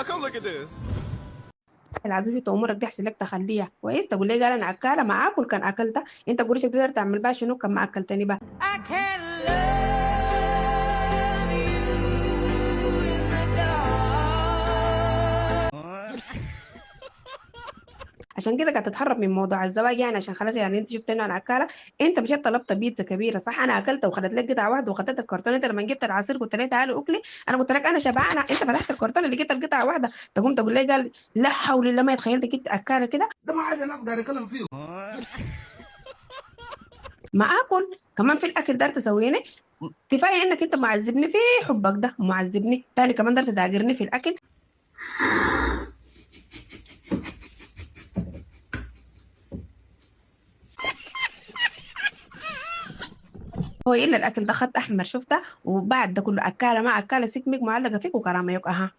come look at this. العزيزة امورك دي احسن لك تخليها كويس، تقول لي قال انا اكاله ما اكل كان اكلتها، انت قريشك تقدر تعمل بها شنو كان ما اكلتني بها. I can love you in the dark. عشان كده قاعد تتهرب من موضوع الزواج يعني، عشان خلاص يعني انت شفت انه انا اكاله، انت مشيت طلبت بيتزا كبيره صح، انا اكلتها وخدت لك قطعه واحده وخدت الكرتون، انت لما جبت العصير قلت لي تعالي اكلي، انا قلت لك انا شبعانه، انت فتحت الكرتون اللي لقيت القطعه واحده، تقوم تقول لي قال لا حول الله ما تخيلتك انت اكاله كده. ده ما حاجه الناس قاعد يتكلم فيه. ما اكل كمان في الاكل ده تسويني، كفايه انك انت معذبني في حبك ده ومعذبني تاني كمان ده تداجرني في الاكل. هو الا الاكل ده خط احمر شفتها، وبعد ده كله اكاله ما اكاله سيكمك معلقه فيك وكرامه يوك اها.